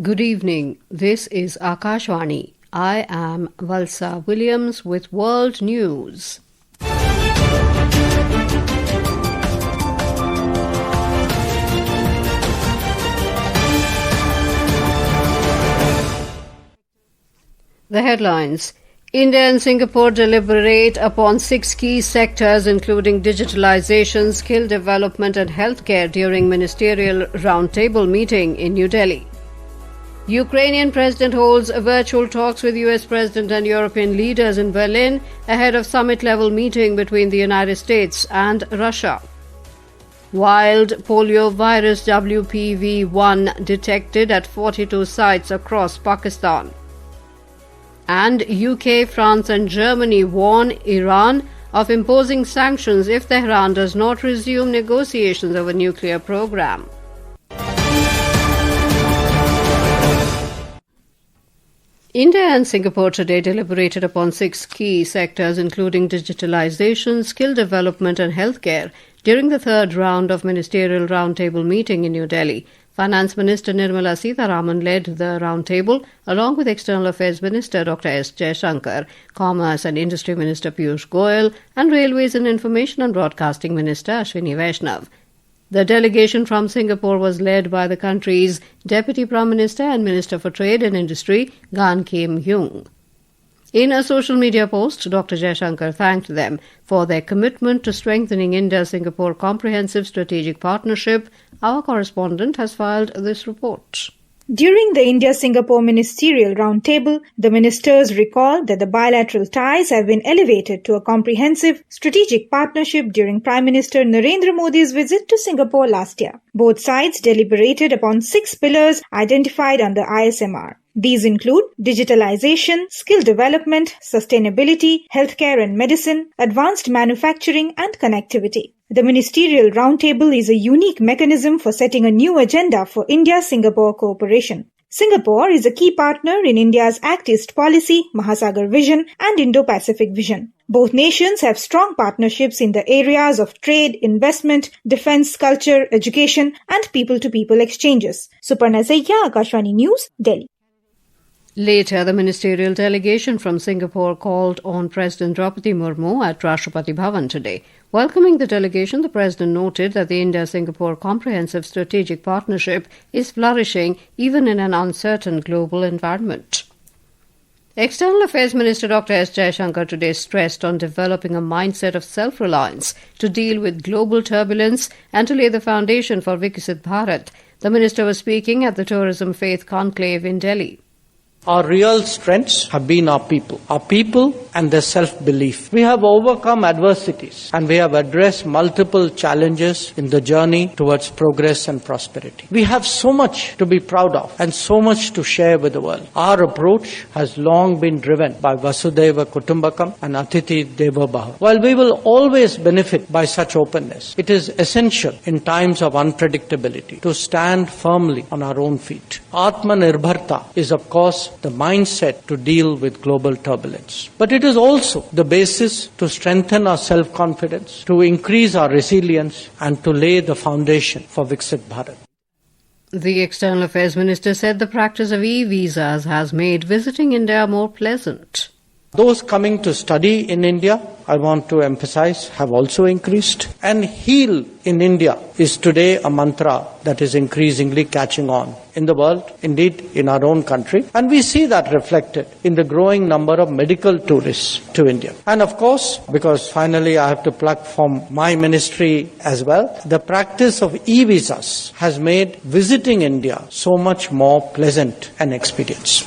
Good evening. This is Akashvani. I am Valsa Williams with World News. The headlines. India and Singapore deliberate upon 6 key sectors including digitalization, skill development and healthcare during ministerial roundtable meeting in New Delhi. Ukrainian president holds virtual talks with US President and European leaders in Berlin ahead of summit-level meeting between the United States and Russia. Wild polio virus WPV-1 detected at 42 sites across Pakistan. And UK, France and Germany warn Iran of imposing sanctions if Tehran does not resume negotiations over nuclear program. India and Singapore today deliberated upon 6 key sectors including digitalization, skill development and healthcare during the third round of ministerial roundtable meeting in New Delhi. Finance Minister Nirmala Sitharaman led the roundtable along with External Affairs Minister Dr. S. Jaishankar, Commerce and Industry Minister Piyush Goyal and Railways and Information and Broadcasting Minister Ashwini Vaishnav. The delegation from Singapore was led by the country's Deputy Prime Minister and Minister for Trade and Industry, Gan Kim Hyung. In a social media post, Dr. Jaishankar thanked them for their commitment to strengthening India-Singapore Comprehensive Strategic Partnership. Our correspondent has filed this report. During the India-Singapore Ministerial Roundtable, the ministers recalled that the bilateral ties have been elevated to a comprehensive strategic partnership during Prime Minister Narendra Modi's visit to Singapore last year. Both sides deliberated upon 6 pillars identified under ISMR. These include digitalization, skill development, sustainability, healthcare and medicine, advanced manufacturing and connectivity. The Ministerial Roundtable is a unique mechanism for setting a new agenda for India-Singapore cooperation. Singapore is a key partner in India's Act East policy, Mahasagar Vision and Indo-Pacific Vision. Both nations have strong partnerships in the areas of trade, investment, defense, culture, education and people-to-people exchanges. Suparna Saiya, Akashvani News, Delhi. Later, the ministerial delegation from Singapore called on President Draupadi Murmu at Rashtrapati Bhavan today. Welcoming the delegation, the President noted that the India-Singapore Comprehensive Strategic Partnership is flourishing even in an uncertain global environment. External Affairs Minister Dr. S. Jaishankar today stressed on developing a mindset of self-reliance to deal with global turbulence and to lay the foundation for Viksit Bharat. The minister was speaking at the Tourism Faith Conclave in Delhi. Our real strengths have been our people and their self-belief. We have overcome adversities and we have addressed multiple challenges in the journey towards progress and prosperity. We have so much to be proud of and so much to share with the world. Our approach has long been driven by Vasudhaiva Kutumbakam and Atithi Devo Bhava. While we will always benefit by such openness, it is essential in times of unpredictability to stand firmly on our own feet. Atmanirbharta is of course the mindset to deal with global turbulence. But it is also the basis to strengthen our self-confidence, to increase our resilience and to lay the foundation for Viksit Bharat. The External Affairs Minister said the practice of e-visas has made visiting India more pleasant. Those coming to study in India, I want to emphasize, have also increased. And heal in India is today a mantra that is increasingly catching on in the world, indeed in our own country. And we see that reflected in the growing number of medical tourists to India. And of course, because finally I have to plug from my ministry as well, the practice of e-visas has made visiting India so much more pleasant an experience.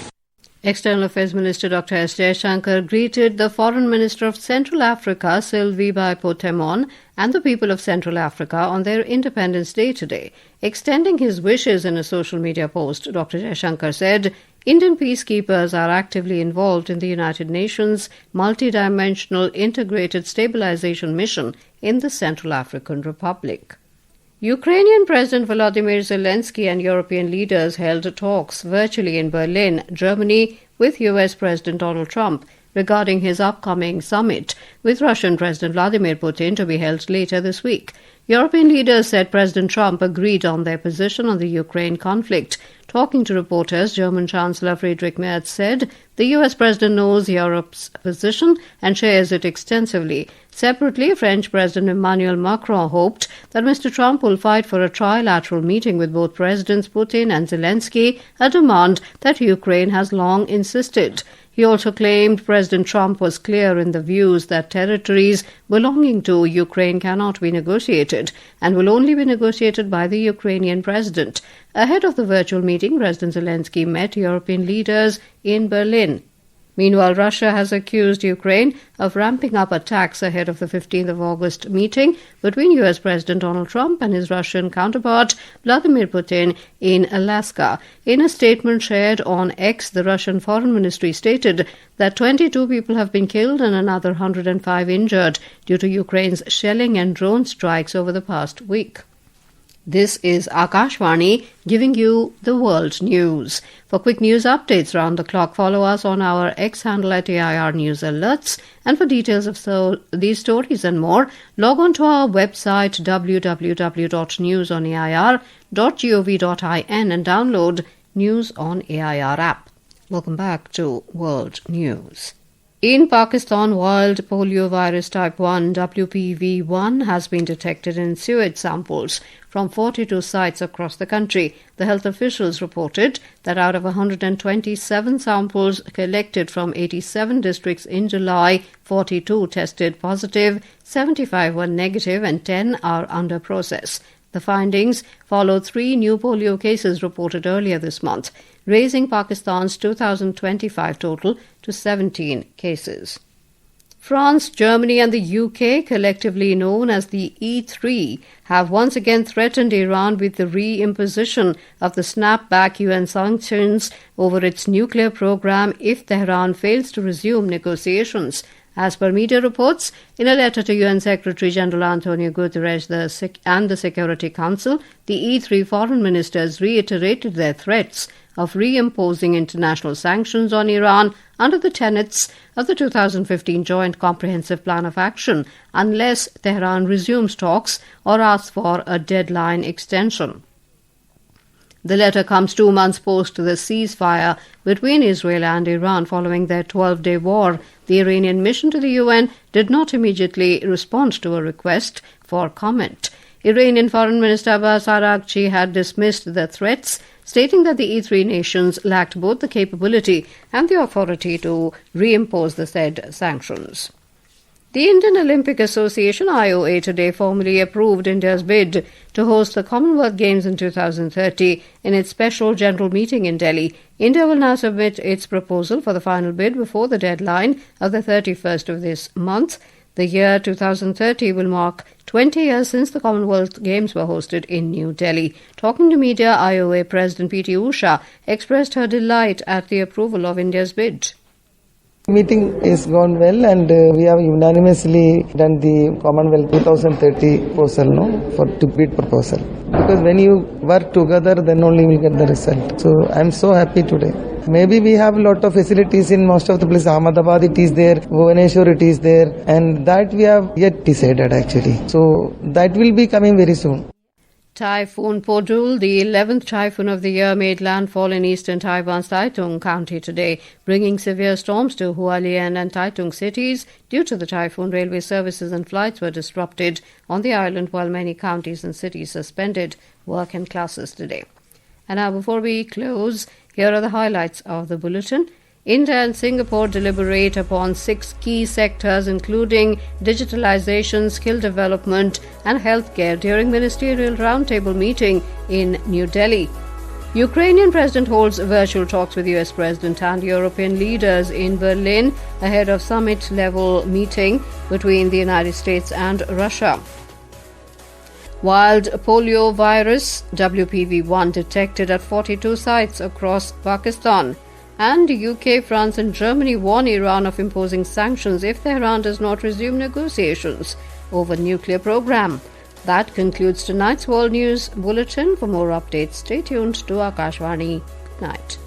External Affairs Minister Dr. S. Jaishankar greeted the Foreign Minister of Central Africa, Sylvie Potemon, and the people of Central Africa on their Independence Day today. Extending his wishes in a social media post, Dr. Jaishankar said, Indian peacekeepers are actively involved in the United Nations multidimensional integrated stabilization mission in the Central African Republic. Ukrainian President Volodymyr Zelensky and European leaders held talks virtually in Berlin, Germany, with US President Donald Trump. regarding his upcoming summit with Russian President Vladimir Putin to be held later this week. European leaders said President Trump agreed on their position on the Ukraine conflict. Talking to reporters, German Chancellor Friedrich Merz said the US President knows Europe's position and shares it extensively. Separately, French President Emmanuel Macron hoped that Mr. Trump will fight for a trilateral meeting with both Presidents Putin and Zelensky, a demand that Ukraine has long insisted. He also claimed President Trump was clear in the views that territories belonging to Ukraine cannot be negotiated and will only be negotiated by the Ukrainian president. Ahead of the virtual meeting, President Zelensky met European leaders in Berlin. Meanwhile, Russia has accused Ukraine of ramping up attacks ahead of the 15th of August meeting between US President Donald Trump and his Russian counterpart Vladimir Putin in Alaska. In a statement shared on X, the Russian Foreign Ministry stated that 22 people have been killed and another 105 injured due to Ukraine's shelling and drone strikes over the past week. This is Akashvani giving you the world news. For quick news updates round the clock, follow us on our X handle at AIR News Alerts. And for details of these stories and more, log on to our website www.newsonair.gov.in and download News on AIR app. Welcome back to World News. In Pakistan, wild poliovirus type 1 WPV1 has been detected in sewage samples from 42 sites across the country. The health officials reported that out of 127 samples collected from 87 districts in July, 42 tested positive, 75 were negative and 10 are under process. The findings follow 3 new polio cases reported earlier this month, raising Pakistan's 2025 total to 17 cases. France, Germany and the UK, collectively known as the E3, have once again threatened Iran with the re-imposition of the snapback UN sanctions over its nuclear program if Tehran fails to resume negotiations. As per media reports, in a letter to UN Secretary-General Antonio Guterres and the Security Council, the E3 foreign ministers reiterated their threats of reimposing international sanctions on Iran under the tenets of the 2015 Joint Comprehensive Plan of Action unless Tehran resumes talks or asks for a deadline extension. The letter comes 2 months post the ceasefire between Israel and Iran following their 12-day war. The Iranian mission to the UN did not immediately respond to a request for comment. Iranian Foreign Minister Abbas Araghchi had dismissed the threats, stating that the E3 nations lacked both the capability and the authority to reimpose the said sanctions. The Indian Olympic Association IOA today formally approved India's bid to host the Commonwealth Games in 2030 in its special general meeting in Delhi. India will now submit its proposal for the final bid before the deadline of the 31st of this month. The year 2030 will mark 20 years since the Commonwealth Games were hosted in New Delhi. Talking to media, IOA President P.T. Usha expressed her delight at the approval of India's bid. Meeting is gone well and we have unanimously done the Commonwealth 2030 proposal to bid proposal. Because when you work together, then only you will get the result. So I am so happy today. Maybe we have a lot of facilities in most of the places. Ahmedabad it is there, Bhubaneswar it is there, and that we have yet decided actually. So that will be coming very soon. Typhoon Podul, the 11th typhoon of the year, made landfall in eastern Taiwan's Taitung County today, bringing severe storms to Hualien and Taitung cities. Due to the typhoon, railway services and flights were disrupted on the island, while many counties and cities suspended work and classes today. And now, before we close, here are the highlights of the bulletin. India and Singapore deliberate upon 6 key sectors including digitalization, skill development and healthcare during ministerial roundtable meeting in New Delhi. Ukrainian president holds virtual talks with US President and European leaders in Berlin ahead of summit-level meeting between the United States and Russia. Wild polio virus WPV1 detected at 42 sites across Pakistan. And UK, France and Germany warn Iran of imposing sanctions if Tehran does not resume negotiations over nuclear program. That concludes tonight's World News Bulletin. For more updates, stay tuned to Akashvani. Good night.